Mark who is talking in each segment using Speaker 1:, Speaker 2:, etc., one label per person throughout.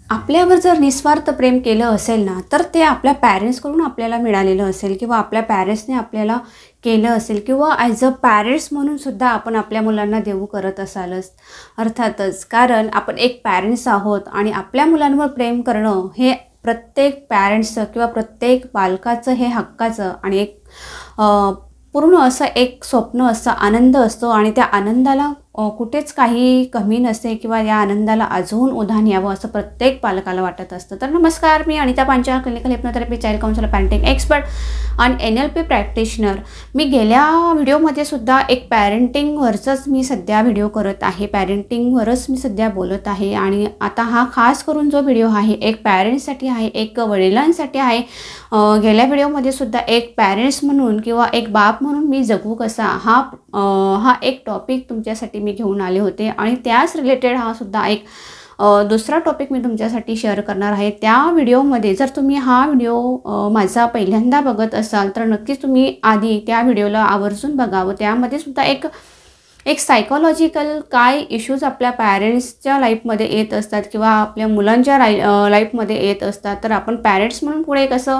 Speaker 1: आपल्यावर जर निस्वार्थ प्रेम केलं असेल ना, तर ते आपल्या पॅरेंट्सकडून आपल्याला मिळालेलं असेल किंवा आपल्या पॅरेंट्सने आपल्याला केलं असेल किंवा ॲज अ पॅरेंट्स म्हणून सुद्धा आपण आपल्या मुलांना देऊ करत असालच अर्थातच. कारण आपण एक पॅरेंट्स आहोत आणि आपल्या मुलांवर प्रेम करणं हे प्रत्येक पॅरेंट्सचं किंवा प्रत्येक पालकाचं हे हक्काचं आणि एक पूर्ण असं एक स्वप्न असतं, आनंद असतो आणि त्या आनंदाला कुठेच काही कमी नसते किंवा या आनंदाला अजून उधाण यावं असं प्रत्येक पालकाला वाटत असतं. तर नमस्कार, मी Anita Panchal, clinical hypnotherapy, child counsellor, parenting expert आणि NLP प्रॅक्टिशनर. मी गेल्या व्हिडिओमध्ये सुद्धा एक पॅरेंटिंगवरचंच मी सध्या व्हिडिओ करत आहे, पॅरेंटिंगवरच मी सध्या बोलत आहे. आणि आता हा खास करून जो व्हिडिओ आहे एक पॅरेंट्ससाठी आहे, एक वडिलांसाठी आहे. गेल्या व्हिडिओमध्ये सुद्धा एक पॅरेंट्स म्हणून किंवा एक बाप म्हणून मी जगू कसा हा एक टॉपिक तुमच्यासाठी मी घेऊन आले होते आणि त्याच रिलेटेड हा सुद्धा एक दुसरा टॉपिक मी तुमच्यासाठी शेअर करणार आहे. त्या व्हिडिओमध्ये जर तुम्ही हा व्हिडिओ माझा पहिल्यांदा बघत असाल तर नक्कीच तुम्ही आधी त्या व्हिडिओला आवर्जून बघावं. त्यामध्ये सुद्धा एक सायकोलॉजिकल काय इश्यूज आपल्या पॅरेंट्सच्या लाईफमध्ये येत असतात किंवा आपल्या मुलांच्या लाईफमध्ये येत असतात, तर आपण पॅरेंट्स म्हणून पुढे कसं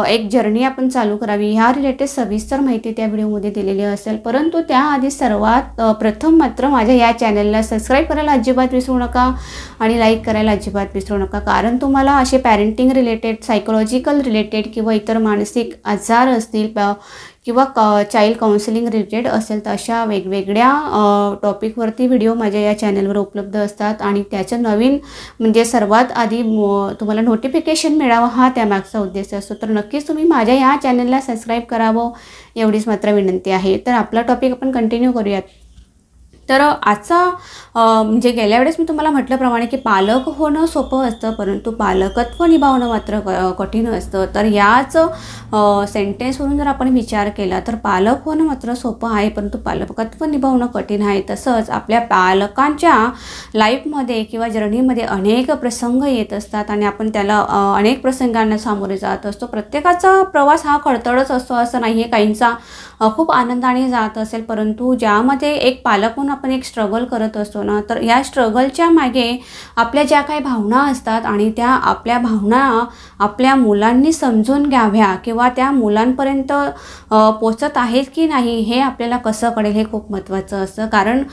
Speaker 1: एक जर्नी आपण चालू करावी ह्या रिलेटेड सविस्तर माहिती त्या व्हिडिओमध्ये दिलेली असेल. परंतु त्याआधी सर्वात प्रथम मात्र माझ्या या चॅनलला सबस्क्राईब करायला अजिबात विसरू नका आणि लाईक करायला अजिबात विसरू नका. कारण तुम्हाला असे पॅरेंटिंग रिलेटेड, सायकोलॉजिकल रिलेटेड किंवा इतर मानसिक आजार असतील किंवा चाइल्ड काउन्सिलिंग रिलेटेड असेल तर अशा वेगवेगळ्या टॉपिकवरती व्हिडिओ माझ्या या चॅनलवर उपलब्ध असतात आणि त्याचं नवीन म्हणजे सर्वात आधी तुम्हाला नोटिफिकेशन मिळावं हा त्यामागचा उद्देश असतो. तर नक्कीच तुम्ही माझ्या या चॅनलला सबस्क्राईब करावं एवढीच मात्र विनंती आहे. तर आपला टॉपिक आपण कंटिन्यू करूयात. तर आजचा म्हणजे गेल्या वेळेस मी तुम्हाला म्हटल्याप्रमाणे की पालक होणं सोपं असतं परंतु पालकत्व निभावणं मात्र कठीण असतं. तर याच सेंटेन्सवरून जर आपण विचार केला तर पालक होणं मात्र सोपं आहे परंतु पालकत्व निभावणं कठीण आहे. तसंच आपल्या पालकांच्या लाईफमध्ये किंवा जर्नीमध्ये अनेक प्रसंग येत असतात आणि आपण त्याला अनेक प्रसंगांना सामोरे जात असतो. प्रत्येकाचा प्रवास हा खडतडच असतो असं नाही आहे, काहींचा खूप आनंदाने जात असेल परंतु ज्यामध्ये एक पालक म्हणून आपण एक स्ट्रगल करत असतो ना, तर या स्ट्रगलच्या मागे आपल्या ज्या काही भावना असतात आणि त्या आपल्या भावना आपल्या मुलांनी समजून घ्याव्या किंवा त्या मुलांपर्यंत पोचत आहेत की नाही हे आपल्याला कसं कळेल हे खूप महत्त्वाचं असतं. कारण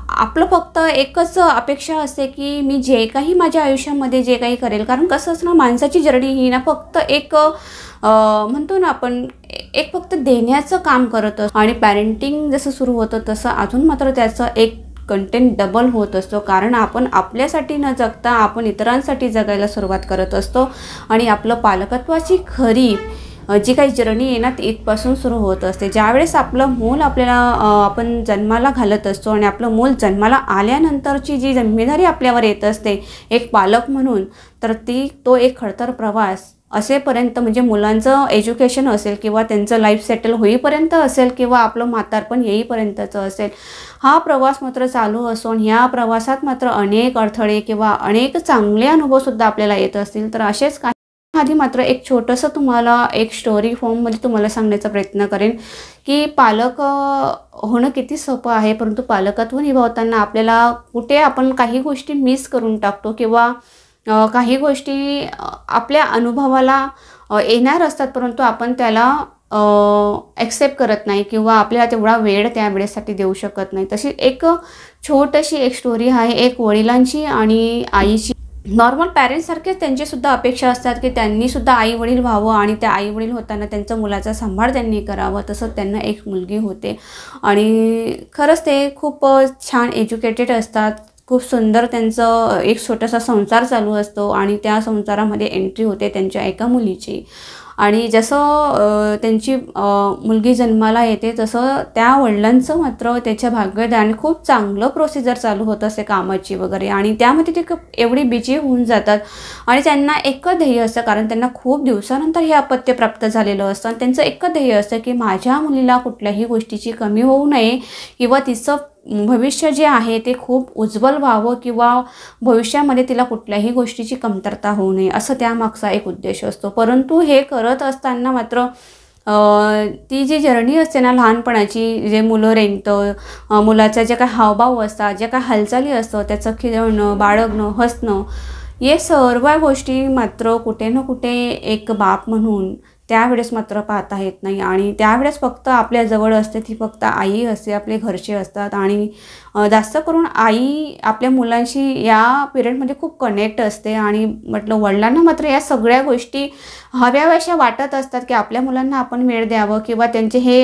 Speaker 1: आपलं फक्त एकच अपेक्षा असते की मी जे काही माझ्या आयुष्यामध्ये जे काही करेल, कारण कसं असं ना माणसाची जर्नी ही ना फक्त एक म्हणतो ना आपण एक फक्त देण्याचं काम करत असतो आणि पॅरेंटिंग जसं सुरू होतं तसं अजून मात्र त्याचं एक कंटेंट डबल होत असतो. कारण आपण आपल्यासाठी न जगता आपण इतरांसाठी जगायला सुरुवात करत असतो आणि आपलं पालकत्वाची खरी जी काही जर्नी आहे ना ती इथपासून सुरू होत असते. ज्यावेळेस आपलं मूल आपल्याला आपण जन्माला घालत असतो आणि आपलं मूल जन्माला आल्यानंतरची जी जिम्मेदारी आपल्यावर येत असते एक पालक म्हणून, तर तो एक खडतर प्रवास असेपर्यंत म्हणजे मुलांचं एज्युकेशन असेल किंवा त्यांचं लाईफ सेटल होईपर्यंत असेल किंवा आपलं म्हातारपण येईपर्यंतचं असेल, हा प्रवास मात्र चालू असतो आणि ह्या प्रवासात मात्र अनेक अडथळे किंवा अनेक चांगले अनुभवसुद्धा आपल्याला येत असतील. तर असेच काही आधी मात्र एक छोटंसं तुम्हाला एक स्टोरी फॉर्ममध्ये तुम्हाला सांगण्याचा प्रयत्न करेन की पालक होणं किती सोपं आहे परंतु पालकत्व निभावताना आपल्याला कुठे आपण काही गोष्टी मिस करून टाकतो किंवा काही गोष्टी आपल्या अनुभवाला येणार असतात परंतु आपण त्याला ॲक्सेप्ट करत नाही किंवा आपल्याला तेवढा वेळ त्या वेळेसाठी देऊ शकत नाही. तशी एक छोटीशी एक स्टोरी आहे एक वडिलांची आणि आईची. नॉर्मल पॅरेंट्ससारखेच त्यांचीसुद्धा अपेक्षा असतात की त्यांनीसुद्धा आई वडील व्हावं आणि त्या आई वडील होताना त्यांचा मुलाचा सांभाळ त्यांनी करावं. तसंच त्यांना एक मुलगी होते आणि खरंच ते खूप छान एज्युकेटेड असतात, खूप सुंदर त्यांचं एक छोटासा संसार चालू असतो आणि त्या संसारामध्ये एंट्री होते त्यांच्या एका मुलीची. आणि जसं त्यांची मुलगी जन्माला येते तसं त्या वडिलांचं मात्र त्याच्या भाग्यदान खूप चांगलं प्रोसिजर चालू होत असते कामाची वगैरे आणि त्यामध्ये ते एवढी बिझी होऊन जातात आणि त्यांना एकच ध्येय असतं कारण त्यांना खूप दिवसानंतर हे अपत्य प्राप्त झालेलं असतं आणि त्यांचं एकच ध्येय असतं की माझ्या मुलीला कुठल्याही गोष्टीची कमी होऊ नये किंवा तिचं भविष्य जे आहे ते खूप उज्ज्वल व्हावं किंवा भविष्यामध्ये तिला कुठल्याही गोष्टीची कमतरता होऊ नये असं त्यामागचा एक उद्देश असतो. परंतु हे करत असताना मात्र ती जी जर्नी असते ना लहानपणाची, जे मुलं रेंगतं, मुलाच्या जे काही हावभाव असतात, ज्या काही हालचाली असतं, त्याचं खिदळणं, बाळगणं, हसणं, हे सर्व गोष्टी मात्र कुठे ना कुठे एक बाप म्हणून त्यावेळेस मात्र पाहता येत नाही आणि त्यावेळेस फक्त आपल्या जवळ असते ती फक्त आई असते, आपले घरचे असतात आणि जास्त करून आई आपल्या मुलांशी या पिरियडमध्ये खूप कनेक्ट असते आणि म्हटलं वडिलांना मात्र या सगळ्या गोष्टी हव्याशा वाटत असतात की आपल्या मुलांना आपण वेळ द्यावं किंवा त्यांचे हे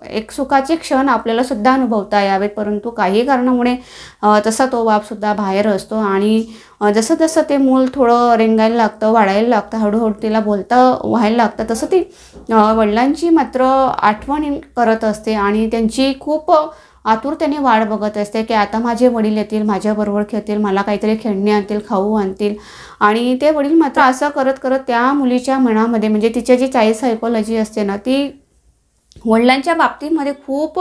Speaker 1: एक सुखाचे क्षण आपल्याला सुद्धा अनुभवता यावेत, परंतु काही कारणामुळे तसा तो बापसुद्धा बाहेर असतो आणि जसं जसं ते मूल थोडं रेंगायला लागतं, वाढायला लागतं, हळूहळू तिला बोलता व्हायला लागतं, तसं ती वडिलांची मात्र आठवण करत असते आणि त्यांची खूप आतुरतेने वाट बघत असते की आता माझे वडील येतील, माझ्याबरोबर खेळतील, मला काहीतरी खेळणे आणतील, खाऊ आणतील आणि ते वडील मात्र असं करत करत त्या मुलीच्या मनामध्ये म्हणजे तिच्या जी चाइल्ड सायकोलॉजी असते ना ती वडिलांच्या बाबतीमध्ये खूप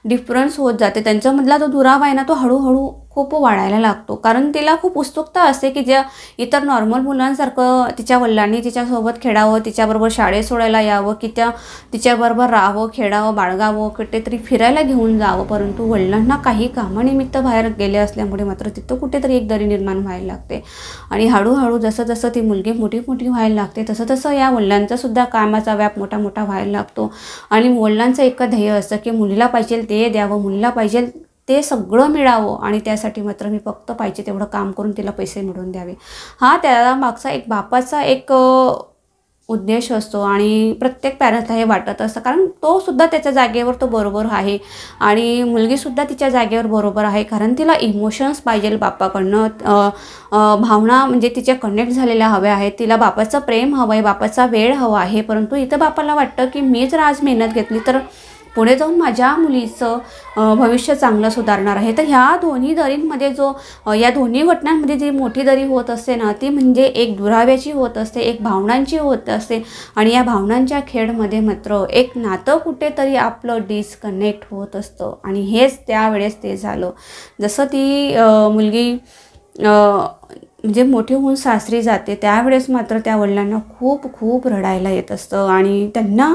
Speaker 1: डिफरन्स होत जाते. त्यांच्यामधला जो दुरावा आहे ना तो हळूहळू खूप वाढायला लागतो, कारण तिला खूप उत्सुकता असते की ज्या इतर नॉर्मल मुलांसारखं तिच्या वडिलांनी तिच्यासोबत खेळावं, तिच्याबरोबर शाळेत सोडायला यावं की तिच्याबरोबर राहावं, खेळावं, बाळगावं, कुठेतरी फिरायला घेऊन जावं, परंतु वडिलांना काही कामानिमित्त बाहेर गेले असल्यामुळे मात्र तिथं कुठेतरी एक दरी निर्माण व्हायला लागते आणि हळूहळू जसं जसं ती मुलगी मोठी मोठी व्हायला लागते तसं तसं या वडिलांचा सुद्धा कामाचा व्याप मोठा मोठा व्हायला लागतो आणि वडिलांचं एक ध्येय असतं की मुलीला पाहिजे ते द्यावं, मुलीला पाहिजे ते सगळं मिळावं आणि त्यासाठी मात्र मी फक्त पाहिजे तेवढं काम करून तिला पैसे मिळवून द्यावे. हा त्याला मागचा एक बापाचा एक उद्देश असतो आणि प्रत्येक पॅरेंट्सला हे वाटत असतं, कारण तो सुद्धा त्याच्या जागेवर तो बरोबर आहे आणि मुलगीसुद्धा तिच्या जागेवर बरोबर आहे, कारण तिला इमोशन्स पाहिजे बापाकडनं, भावना म्हणजे तिच्या कनेक्ट झालेल्या हव्या आहेत, तिला बापाचं प्रेम हवं आहे, बापाचा वेळ हवा आहे, परंतु इथं बापाला वाटतं की मी जर आज मेहनत घेतली तर पुढे जाऊन माझ्या मुलीचं भविष्य चांगलं सुधारणार आहे. तर ह्या दोन्ही दरींमध्ये या दोन्ही घटनांमध्ये जी मोठी दरी होत असते ना ती म्हणजे एक दुराव्याची होत असते, एक भावनांची होत असते आणि या भावनांच्या खेळमध्ये मात्र एक नातं कुठेतरी आपलं डिस्कनेक्ट होत असतं आणि हेच त्यावेळेस ते झालं. जसं ती मुलगी म्हणजे मोठी होऊन सासरी जाते त्यावेळेस मात्र त्या वडिलांना खूप खूप रडायला येत असतं आणि त्यांना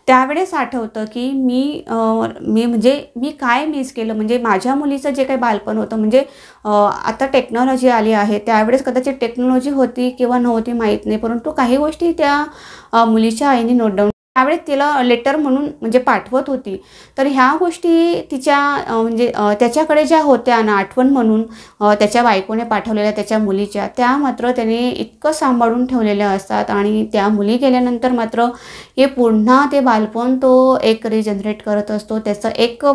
Speaker 1: त्यावेळेस आठवतं की मी काय मिस केलं, म्हणजे माझ्या मुलीचं जे काही बालपण होतं म्हणजे आता टेक्नॉलॉजी आली आहे, त्यावेळेस कदाचित टेक्नॉलॉजी होती किंवा नव्हती माहीत नाही, परंतु काही गोष्टी त्या मुलीच्या आईने नोट डाऊन त्यावेळेस तिला लेटर म्हणून म्हणजे पाठवत होती. तर ह्या गोष्टी तिच्या म्हणजे त्याच्याकडे ज्या होत्या ना आठवण म्हणून त्याच्या बायकोने पाठवलेल्या त्याच्या मुलीच्या, त्या मात्र त्याने इतकं सांभाळून ठेवलेल्या असतात आणि त्या मुली गेल्यानंतर मात्र हे पुन्हा ते बालपण तो एक रिजनरेट करत असतो, त्याचं एक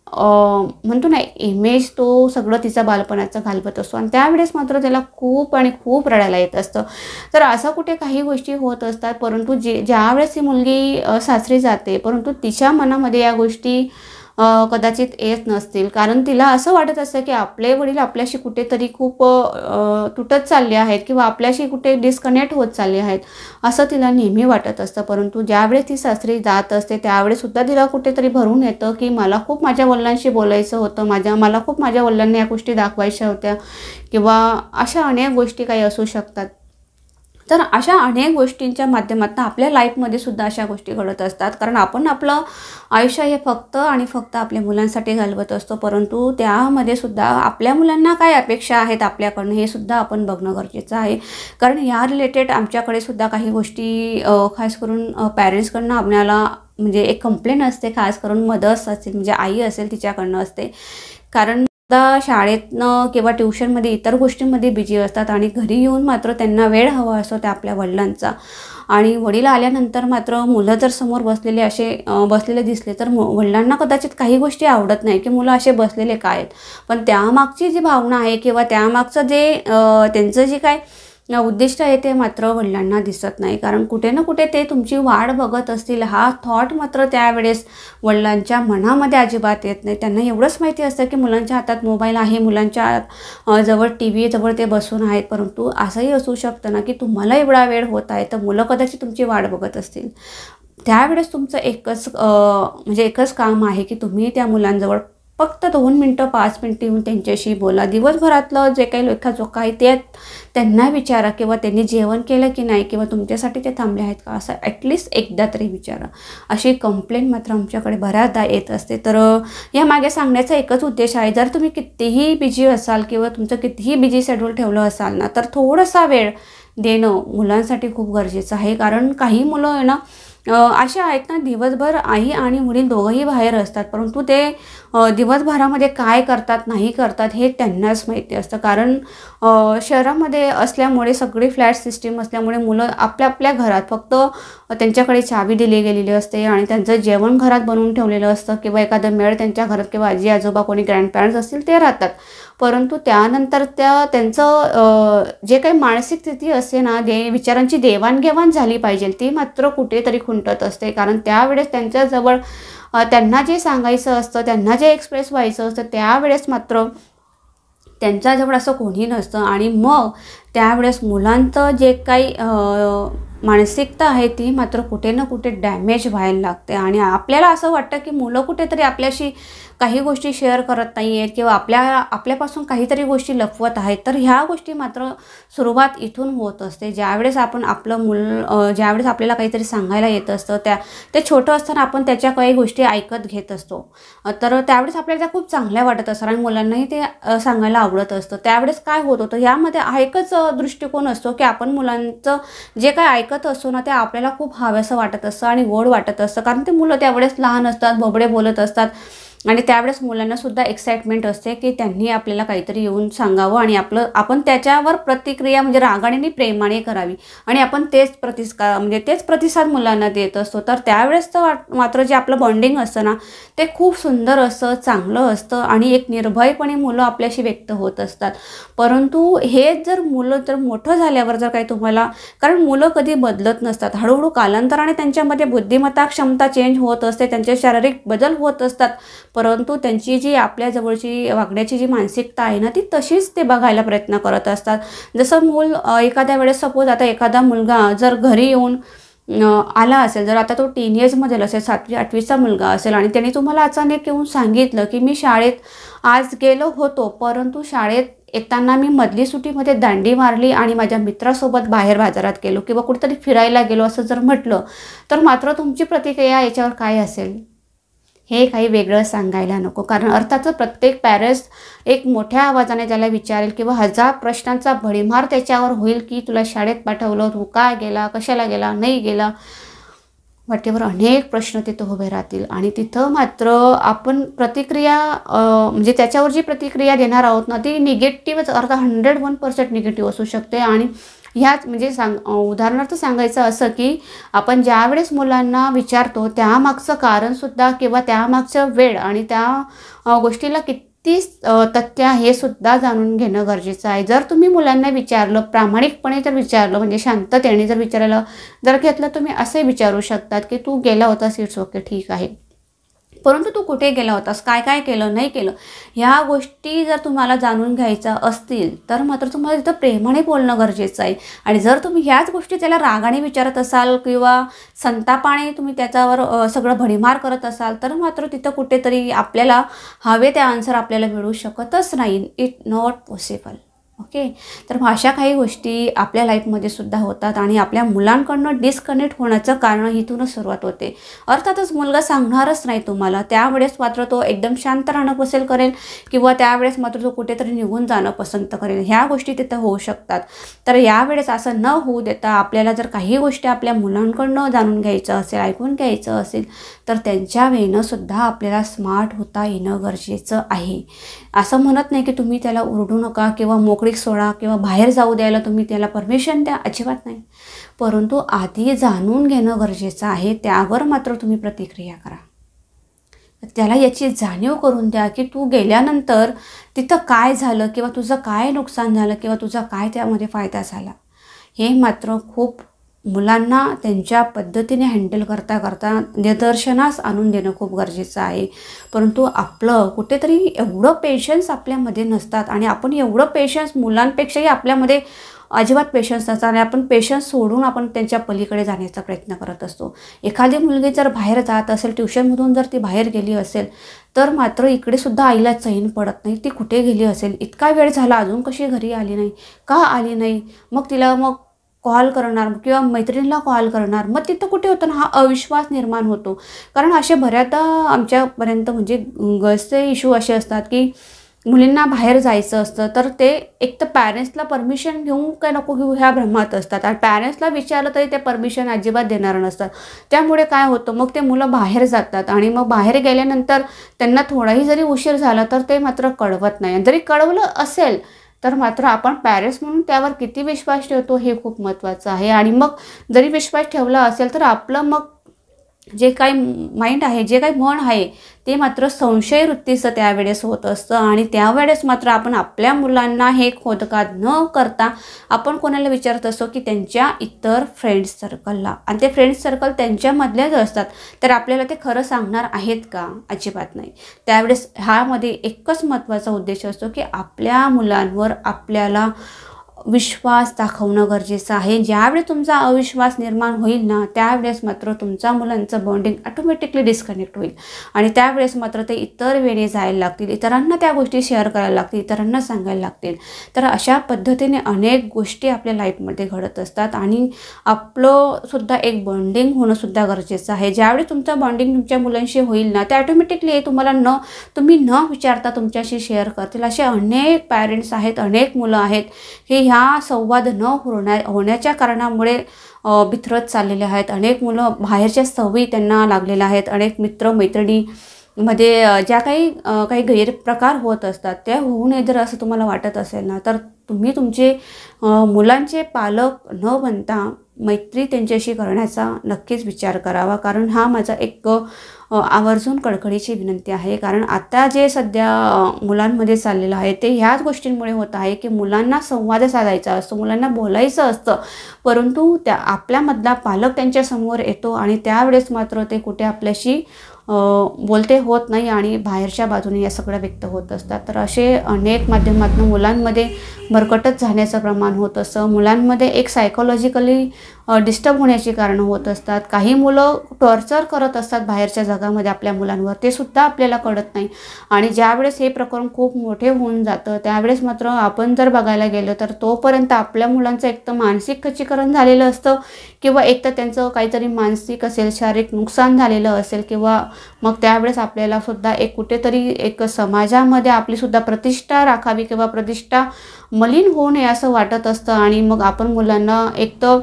Speaker 1: म्हणतो ना इमेज तो सगळं तिचा बालपणाचं घालवत असतो आणि त्यावेळेस मात्र त्याला खूप आणि खूप रडायला येत असतं. तर असं कुठे काही गोष्टी होत असतात, परंतु ज्यावेळेस ही मुलगी सासरी जाते परंतु तिच्या मनामध्ये या गोष्टी कदाचित येत नसतील, कारण तिला असं वाटत असतं की आपले वडील आपल्याशी कुठेतरी खूप तुटत चालले आहेत किंवा आपल्याशी कुठे डिस्कनेक्ट होत चालले आहेत असं तिला नेहमी वाटत असतं. परंतु ज्यावेळेस ती सासरी जात असते त्यावेळेससुद्धा तिला कुठेतरी भरून येतं की मला खूप माझ्या वडिलांशी बोलायचं होतं, मला खूप माझ्या वडिलांनी या गोष्टी दाखवायच्या होत्या किंवा अशा अनेक गोष्टी काही असू शकतात. तर अशा अनेक गोष्टींच्या माध्यमातून आपल्या लाईफमध्ये सुद्धा अशा गोष्टी घडत असतात, कारण आपण आपलं आयुष्य हे फक्त आणि फक्त आपल्या मुलांसाठी घालवत असतो, परंतु त्यामध्ये सुद्धा आपल्या मुलांना काय अपेक्षा आहेत आपल्याकडनं हे सुद्धा आपण बघणं गरजेचं आहे. कारण या रिलेटेड आमच्याकडे सुद्धा काही गोष्टी खास करून पॅरेंट्सकडनं आपल्याला म्हणजे एक कंप्लेंट असते, खास करून मदर्स असेल म्हणजे आई असेल तिच्याकडनं असते, कारण शाळेतनं किंवा ट्युशनमध्ये इतर गोष्टींमध्ये बिझी असतात आणि घरी येऊन मात्र त्यांना वेळ हवा असतो त्या आपल्या वडिलांचा आणि वडील आल्यानंतर मात्र मुलं जर समोर बसलेले दिसले तर वडिलांना कदाचित काही गोष्टी आवडत नाही की मुलं असे बसलेले काय आहेत, पण त्यामागची जी भावना आहे किंवा त्यामागचं जे त्यांचं जे काय उद्दिष्ट आहे ते मात्र वडिलांना दिसत नाही, कारण कुठे ना कुठे ते तुमची वाट बघत असतील हा थॉट मात्र त्यावेळेस वडिलांच्या मनामध्ये अजिबात येत नाही. त्यांना एवढंच माहिती असतं की मुलांच्या हातात मोबाईल आहे, मुलांच्या जवळ TV जवळ ते बसून आहेत, परंतु असंही असू शकतं ना की तुम्हाला एवढा वेळ होत आहे तर मुलं कदाचित तुमची वाट बघत असतील. त्यावेळेस तुमचं एकच काम आहे की तुम्ही त्या मुलांजवळ फक्त 2 मिनटं 5 मिनटं येऊन त्यांच्याशी बोला. दिवसभरातलं जे काही लेखाजोखा आहे ते त्यांना विचारा, किंवा त्यांनी जेवण केलं की नाही, किंवा तुमच्यासाठी ते थांबले आहेत का, असं ॲटलिस्ट एकदा तरी विचारा. अशी कंप्लेंट मात्र आमच्याकडे बऱ्याचदा येत असते. तर यामागे सांगण्याचा एकच उद्देश आहे, जर तुम्ही कितीही बिझी असाल किंवा तुमचं कितीही बिझी शेड्यूल ठेवलं असाल ना, तर थोडासा वेळ देणं मुलांसाठी खूप गरजेचं आहे. कारण काही मुलं आहे ना अशा आहेत ना, दिवसभर आई आणि वडील दोघंही बाहेर असतात, परंतु ते दिवसभरामध्ये काय करतात नाही करतात हे त्यांनाच माहिती असतं. कारण शहरामध्ये असल्यामुळे सगळी फ्लॅट सिस्टीम असल्यामुळे मुलं आपल्या आपल्या घरात फक्त त्यांच्याकडे चावी दिली गेलेली असते आणि त्यांचं जेवण घरात बनवून ठेवलेलं असतं, किंवा एखादं मेळ त्यांच्या घरात किंवा आजी आजोबा कोणी ग्रँडपॅरेंट्स असतील ते राहतात. परंतु त्यानंतर त्यांचं जे काही मानसिक स्थिती असते ना, विचारांची देवाणघेवाण झाली पाहिजे, ती मात्र कुठेतरी खुंटत असते. कारण त्यावेळेस त्यांच्याजवळ त्यांना जे सांगायचं असतं, त्यांना जे एक्सप्रेस व्हायचं असतं, त्यावेळेस मात्र त्यांच्याजवळ असं कोणी नसतं. आणि मग त्यावेळेस मुलांचं जे काही मानसिकता आहे ती मात्र कुठे ना कुठे डॅमेज व्हायला लागते. आणि आपल्याला असं वाटतं की मुलं कुठेतरी आपल्याशी काही गोष्टी शेअर करत नाही आहेत, किंवा आपल्यापासून काहीतरी गोष्टी लपवत आहेत. तर ह्या गोष्टी मात्र सुरुवात इथून होत असते. ज्यावेळेस आपण ज्यावेळेस आपल्याला काहीतरी सांगायला येत असतं, ते छोटं असताना आपण त्याच्या काही गोष्टी ऐकत घेत असतो, तर त्यावेळेस आपल्याला त्या खूप चांगल्या वाटत असतात आणि मुलांनाही ते सांगायला आवडत असतं. त्यावेळेस काय होत होतं, यामध्ये एकच दृष्टिकोन असतो की आपण मुलांचं जे काय ऐकत असतो ना, ते आपल्याला खूप हवंसं वाटत असतं आणि गोड वाटत असतं. कारण ते मुलं त्यावेळेस लहान असतात, बोबडे बोलत असतात, आणि त्यावेळेस मुलांनासुद्धा एक्साइटमेंट असते की त्यांनी आपल्याला काहीतरी येऊन सांगावं आणि आपण त्याच्यावर प्रतिक्रिया म्हणजे रागाने आणि प्रेमाने करावी, आणि आपण तेच प्रतिसाद मुलांना देत असतो. तर त्यावेळेस मात्र जे आपलं बॉन्डिंग असतं ना, ते खूप सुंदर असतं, चांगलं असतं, आणि एक निर्भयपणे मुलं आपल्याशी व्यक्त होत असतात. परंतु हे जर मोठं झाल्यावर जर काही तुम्हाला, कारण मुलं कधी बदलत नसतात, हळूहळू कालांतराने त्यांच्यामध्ये बुद्धिमत्ता क्षमता चेंज होत असते, त्यांचे शारीरिक बदल होत असतात, परंतु त्यांची जी आपल्या जवळची वागण्याची जी मानसिकता आहे ना, ती तशीच ते बघायला प्रयत्न करत असतात. जसं मूल एखाद्या वेळेस सपोज आता एखादा मुलगा जर घरी येऊन आला असेल, जर आता तो टीनेजमध्ये असेल, 7वी 8वीचा मुलगा असेल, आणि त्याने तुम्हाला अचानक येऊन सांगितलं की मी शाळेत आज गेलो होतो, परंतु शाळेत येताना मी मधली सुट्टीमध्ये दांडी मारली आणि माझ्या मित्रासोबत बाहेर बाजारात गेलो किंवा कुठेतरी फिरायला गेलो असं जर म्हटलं, तर मात्र तुमची प्रतिक्रिया याच्यावर काय असेल? हे काही वेगळं सांगायला नको. कारण अर्थातच प्रत्येक पॅरेंट्स एक मोठ्या आवाजाने त्याला विचारेल किंवा 1000 प्रश्नांचा भडीमार त्याच्यावर होईल की तुला शाळेत पाठवलं, तू का गेला, कशाला गेला, नाही गेला, वाटेवर अनेक प्रश्न तिथं उभे राहतील. आणि तिथं मात्र आपण प्रतिक्रिया म्हणजे त्याच्यावर जी प्रतिक्रिया देणार आहोत ना, ती निगेटिव्हच, अर्थात 101% निगेटिव्ह असू शकते. आणि ह्याच म्हणजे उदाहरणार्थ सांगायचं असं की आपण ज्यावेळेस मुलांना विचारतो त्यामागचं कारणसुद्धा किंवा त्यामागचं वेळ आणि त्या गोष्टीला किती तथ्य हे सुद्धा जाणून घेणं गरजेचं आहे. जर तुम्ही मुलांना विचारलं, प्रामाणिकपणे जर विचारलं, म्हणजे शांततेने जर विचारायला जर घेतलं, तुम्ही असे विचारू शकतात की तू गेला होतास, इट्स ओके, ठीक आहे, परंतु तू कुठे गेला होतास, काय काय केलं, नाही केलं, ह्या गोष्टी जर तुम्हाला जाणून घ्यायच्या असतील तर मात्र तुम्हाला तिथं प्रेमाने बोलणं गरजेचं आहे. आणि जर तुम्ही ह्याच गोष्टी त्याला रागाने विचारत असाल किंवा संतापाने तुम्ही त्याच्यावर सगळं भडीमार करत असाल, तर मात्र तिथं कुठेतरी आपल्याला हवे ते आन्सर आपल्याला मिळू शकतच नाही. It not possible. ओके, तर अशा काही गोष्टी आपल्या लाईफमध्ये सुद्धा होतात आणि आपल्या मुलांकडनं डिस्कनेक्ट होण्याचं कारण इथूनच सुरुवात होते. अर्थातच मुलगा सांगणारच नाही तुम्हाला, त्यावेळेस मात्र तो एकदम शांत राहणं पसंत करेल किंवा त्यावेळेस मात्र तो कुठेतरी निघून जाणं पसंत करेल. ह्या गोष्टी तिथं होऊ शकतात. तर यावेळेस असं न होऊ देता आपल्याला जर काही गोष्टी आपल्या मुलांकडनं जाणून घ्यायचं असेल, ऐकून घ्यायचं असेल, तर त्यांच्या वेळेनंसुद्धा आपल्याला स्मार्ट होता येणं गरजेचं आहे. असं म्हणत नाही की तुम्ही त्याला ओरडू नका किंवा मोकळीक सोडा किंवा बाहेर जाऊ द्यायला तुम्ही त्याला परमिशन द्या, अजिबात नाही. परंतु आधी जाणून घेणं गरजेचं आहे, त्यावर मात्र तुम्ही प्रतिक्रिया करा. त्याला याची जाणीव करून द्या की तू गेल्यानंतर तिथं काय झालं किंवा तुझं काय नुकसान झालं किंवा तुझा काय त्यामध्ये फायदा झाला. हे मात्र खूप मुलांना त्यांच्या पद्धतीने हँडल करता करता निदर्शनास आणून देणं खूप गरजेचं आहे. परंतु आपलं कुठेतरी एवढं पेशन्स आपल्यामध्ये नसतात आणि आपण एवढं पेशन्स मुलांपेक्षाही आपल्यामध्ये अजिबात पेशन्स नसतात आणि आपण पेशन्स सोडून आपण त्यांच्या पलीकडे जाण्याचा प्रयत्न करत असतो. एखादी मुलगी जर बाहेर जात असेल, ट्युशनमधून जर ती बाहेर गेली असेल, तर मात्र इकडे सुद्धा आईला चैन पडत नाही. ती कुठे गेली असेल, इतका वेळ झाला अजून कशी घरी आली नाही, का आली नाही, मग तिला कॉल करणार किंवा मैत्रिणीला कॉल करणार. मग तिथं कुठे होतं ना, हा अविश्वास निर्माण होतो. कारण असे बऱ्याचदा आमच्यापर्यंत म्हणजे गर्ल्सचे इश्यू असे असतात की मुलींना बाहेर जायचं असतं, तर ते एक तर पॅरेंट्सला परमिशन घेऊन काय नको घेऊ ह्या भ्रमात असतात आणि पॅरेंट्सला विचारलं तरी ते परमिशन अजिबात देणार नसतात. त्यामुळे काय होतं, मग ते मुलं बाहेर जातात आणि मग बाहेर गेल्यानंतर त्यांना थोडाही जरी उशीर झाला तर ते मात्र कळवत नाही. जरी कळवलं असेल तर मात्र आपण पॅरेंट्स म्हणून त्यावर किती विश्वास ठेवतो हे खूप महत्त्वाचं आहे. आणि मग जरी विश्वास ठेवला असेल तर आपलं मग जे काही माइंड आहे, जे काही मन आहे ते मात्र संशय वृत्तीचं त्यावेळेस होत असतं आणि त्यावेळेस मात्र आपण आपल्या मुलांना हे खोदकाद न करता आपण कोणाला विचारत असतो की त्यांच्या इतर फ्रेंड्स सर्कलला, आणि ते फ्रेंड्स सर्कल त्यांच्यामधलेच असतात, तर आपल्याला ते खरं सांगणार आहेत का? अजिबात नाही. त्यावेळेस ह्यामध्ये एकच महत्त्वाचा उद्देश असतो की आपल्या मुलांवर आपल्याला विश्वास दाखवणं गरजेचं आहे. ज्यावेळेस तुमचा अविश्वास निर्माण होईल ना, त्यावेळेस मात्र तुमच्या मुलांचं बॉन्डिंग ऑटोमॅटिकली डिस्कनेक्ट होईल आणि त्यावेळेस मात्र ते इतर वेळी जायला लागतील, इतरांना त्या गोष्टी शेअर करायला लागतील, इतरांना सांगायला लागतील. तर अशा पद्धतीने अनेक गोष्टी आपल्या लाईफमध्ये घडत असतात आणि आपलं सुद्धा एक बॉन्डिंग होणं सुद्धा गरजेचं आहे. ज्यावेळी तुमचं बॉन्डिंग तुमच्या मुलांशी होईल ना, ते ऑटोमॅटिकली तुम्हाला तुम्ही न विचारता तुमच्याशी शेअर करतील. असे अनेक पॅरेंट्स आहेत, अनेक मुलं आहेत की ह्या संवाद न होण्याच्या कारणामुळे बिथरत चाललेले आहेत. अनेक मुलं बाहेरच्या सवयी त्यांना लागलेल्या आहेत. अनेक मित्रमैत्रिणीमध्ये ज्या काही गैरप्रकार होत असतात त्या होऊ नये जर असं तुम्हाला वाटत असेल ना, तर तुम्ही तुमचे मुलांचे पालक न बनता मैत्री त्यांच्याशी करण्याचा नक्कीच विचार करावा. कारण हा माझा एक आवर्जून कळकळीची विनंती आहे. कारण आता जे सध्या मुलांमध्ये चाललेलं आहे ते ह्याच गोष्टींमुळे होत आहे की मुलांना संवाद साधायचा असतो, मुलांना बोलायचं असतं, परंतु आपल्यामधला पालक त्यांच्यासमोर येतो आणि त्यावेळेस मात्र ते कुठे आपल्याशी बोलते होत नाही आणि बाहेरच्या बाजूने या सगळ्या व्यक्त होत असतात. तर असे अनेक माध्यमातून मुलांमध्ये भरकटच जाण्याचं प्रमाण होत असतं. मुलांमध्ये एक सायकोलॉजिकली डिस्टर्ब होण्याची कारणं होत असतात. काही मुलं टॉर्चर करत असतात बाहेरच्या जगामध्ये आपल्या मुलांवर, ते सुद्धा आपल्याला कळत नाही. आणि ज्यावेळेस हे प्रकरण खूप मोठे होऊन जातं त्यावेळेस मात्र आपण जर बघायला गेलं तर तोपर्यंत आपल्या मुलांचं एक तर मानसिक खच्चीकरण झालेलं असतं किंवा एक तर त्यांचं काहीतरी मानसिक असेल, शारीरिक नुकसान झालेलं असेल किंवा मग त्यावेळेस आपल्याला सुद्धा एक कुठेतरी एक समाजामध्ये आपलीसुद्धा प्रतिष्ठा राखावी किंवा प्रतिष्ठा मलिन होऊ नये असं वाटत असतं. आणि मग आपण मुलांना एक तर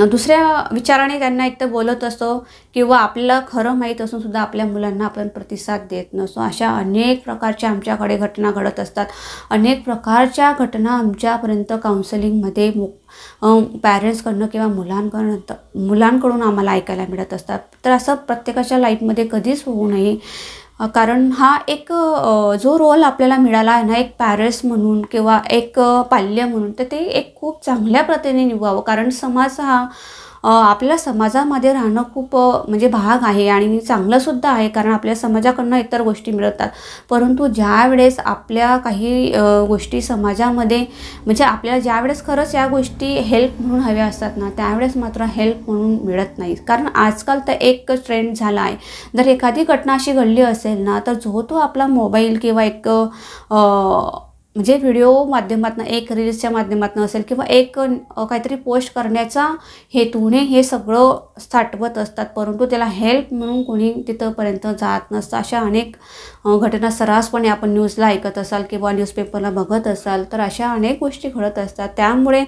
Speaker 1: दुसऱ्या विचाराने त्यांना एक तर बोलत असतो किंवा आपल्याला खरं माहीत असून सुद्धा आपल्या मुलांना आपण प्रतिसाद देत नसतो. अशा अनेक प्रकारच्या आमच्याकडे घटना घडत असतात. अनेक प्रकारच्या घटना आमच्यापर्यंत काउन्सिलिंगमध्ये पॅरेंट्सकडनं किंवा मुलांकडून आम्हाला ऐकायला मिळत असतात. तर असं प्रत्येकाच्या लाईफमध्ये कधीच होऊ नये. कारण हा एक जो रोल आपल्याला मिळाला आहे ना एक पॅरेंट्स म्हणून किंवा एक पाल्य म्हणून, तर ते एक खूप चांगल्या प्रतीने निभावावं. कारण समाज हा आपल्या समाजामध्ये राहणं खूप म्हणजे भाग आहे आणि चांगलंसुद्धा आहे. कारण आपल्या समाजाकडनं इतर गोष्टी मिळतात, परंतु ज्यावेळेस आपल्या काही गोष्टी समाजामध्ये म्हणजे आपल्याला ज्यावेळेस खरंच या गोष्टी हेल्प म्हणून हव्या असतात ना, त्यावेळेस मात्र हेल्प म्हणून मिळत नाही. कारण आजकाल तर एक ट्रेंड झाला आहे, जर एखादी घटना अशी घडली असेल ना तर तो आपला मोबाईल किंवा एक म्हणजे व्हिडिओ माध्यमातून, एक रील्सच्या माध्यमातून असेल किंवा एक काहीतरी पोस्ट करण्याचा हेतूने हे सगळं साठवत असतात, परंतु त्याला हेल्प म्हणून कोणी तिथंपर्यंत जात नसतं. अशा अनेक घटना सर्रासपणे आपण न्यूजला ऐकत असाल किंवा न्यूजपेपरला बघत असाल, तर अशा अनेक गोष्टी घडत असतात. त्यामुळे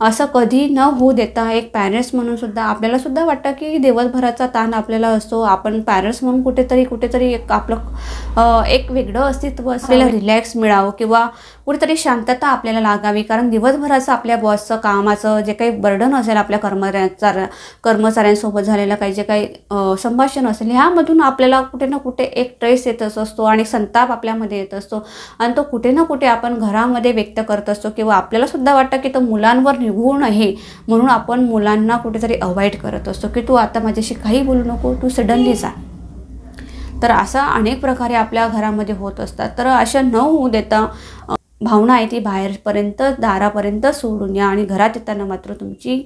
Speaker 1: असं कधी न होऊ देता एक पॅरेंट्स म्हणून सुद्धा आपल्यालासुद्धा वाटतं की दिवसभराचा ताण आपल्याला असतो, आपण पॅरेंट्स म्हणून कुठेतरी एक आपलं एक वेगळं अस्तित्व असलेलं रिलॅक्स मिळावं किंवा कुठेतरी शांतता आपल्याला लागावी, कारण दिवसभराचं आपल्या बॉसचं कामाचं जे काही बर्डन असेल, आपल्या कर्मचाऱ्यांसोबत झालेलं काही जे काही संभाषण असेल, ह्यामधून आपल्याला कुठे ना कुठे एक ट्रेस येतच असतो आणि संताप आपल्यामध्ये येत असतो आणि तो कुठे ना कुठे आपण घरामध्ये व्यक्त करत असतो किंवा आपल्याला सुद्धा वाटतं की तो मुलांवर निघू नये म्हणून आपण मुलांना कुठेतरी अवॉइड करत असतो की तू आता माझ्याशी काही बोलू नको, तू सडनली जा. तर असा अनेक प्रकारे आपल्या घरामध्ये होत असतात. तर अशा न होऊ देता भावना आहे ती बाहेरपर्यंत दारापर्यंत सोडून या आणि घरात येताना मात्र तुमची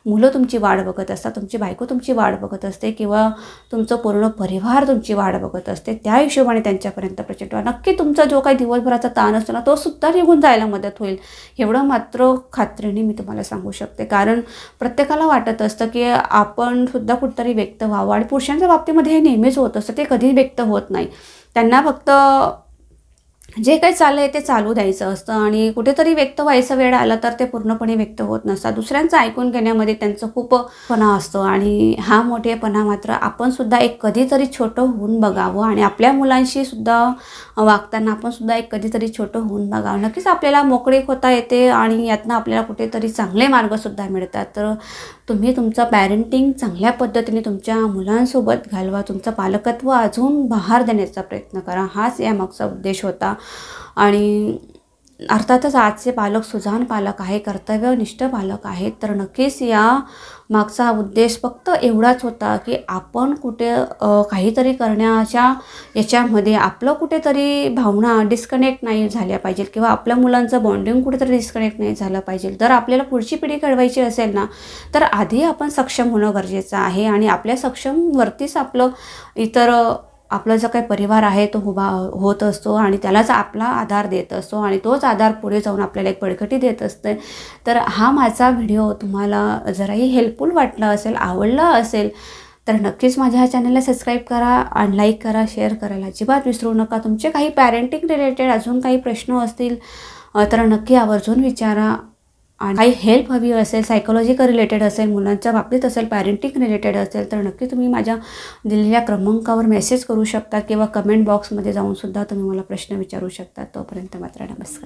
Speaker 1: मुलं तुमची वाट बघत असतात, तुमची बायको तुमची वाट बघत असते किंवा तुमचं पूर्ण परिवार तुमची वाट बघत असते. त्या हिशोबाने त्यांच्यापर्यंत प्रचंड नक्की तुमचा जो काही दिवसभराचा ताण असतो ना तो सुद्धा निघून जायला मदत होईल, एवढं मात्र खात्रीने मी तुम्हाला सांगू शकते. कारण प्रत्येकाला वाटत असतं की आपण सुद्धा कुठेतरी व्यक्त व्हावं आणि पुरुषांच्या बाबतीमध्ये हे नेहमीच होत असतं, ते कधीच व्यक्त होत नाही. त्यांना फक्त जे काही चाललं आहे ते चालू द्यायचं असतं आणि कुठेतरी व्यक्त व्हायचा वेळ आला तर ते पूर्णपणे व्यक्त होत नसतात. दुसऱ्यांचं ऐकून घेण्यामध्ये त्यांचं खूप पणा असतो आणि हा मोठेपणा मात्र आपण सुद्धा एक कधीतरी छोटं होऊन बघावं आणि आपल्या मुलांशी सुद्धा वागताना आपण सुद्धा एक कधीतरी छोटं होऊन बघावं. नक्कीच आपल्याला मोकळीक होता येते आणि यातनं आपल्याला कुठेतरी चांगले मार्गसुद्धा मिळतात. तर तुम्ही तुमचं पॅरेंटिंग चांगल्या पद्धतीने तुमच्या मुलांसोबत घालवा, तुमचं पालकत्व अजून बहार देण्याचा प्रयत्न करा, हाच यामागचा उद्देश होता. आणि अर्थातच आजचे पालक सुजाण पालक आहे, कर्तव्यनिष्ठ पालक आहेत. तर नक्कीच या मागचा उद्देश फक्त एवढाच होता की आपण कुठे काहीतरी करण्याच्या याच्यामध्ये आपलं कुठेतरी भावना डिस्कनेक्ट नाही झाल्या पाहिजे किंवा आपल्या मुलांचं बॉन्डिंग कुठेतरी डिस्कनेक्ट नाही झालं पाहिजे. जर आपल्याला पुढची पिढी घडवायची असेल ना तर आधी आपण सक्षम होणं गरजेचं आहे आणि आपल्या सक्षमवरतीच आपला जो काही परिवार आहे तो उभा होत असतो आणि त्यालाच आपला आधार देत असतो आणि तोच आधार पुढे जाऊन आपल्याला एक बळकटी देत असते. तर हा माझा व्हिडिओ तुम्हाला जराही हेल्पफुल वाटला असेल, आवडला असेल तर नक्कीच माझ्या ह्या चॅनलला सबस्क्राईब करा आणि लाईक करा, शेअर करायला अजिबात विसरू नका. तुमचे काही पॅरेंटिंग रिलेटेड अजून काही प्रश्न असतील तर नक्की आवर्जून विचारा आणि काही हेल्प हवी असेल, सायकोलॉजिकल रिलेटेड असेल, मुलांच्या बाबतीत असेल, पॅरेंटिंग रिलेटेड असेल तर नक्की तुम्ही माझ्या दिलेल्या क्रमांकावर मेसेज करू शकता किंवा कमेंट बॉक्समध्ये जाऊन सुद्धा तुम्ही मला प्रश्न विचारू शकता. तोपर्यंत मात्र नमस्कार.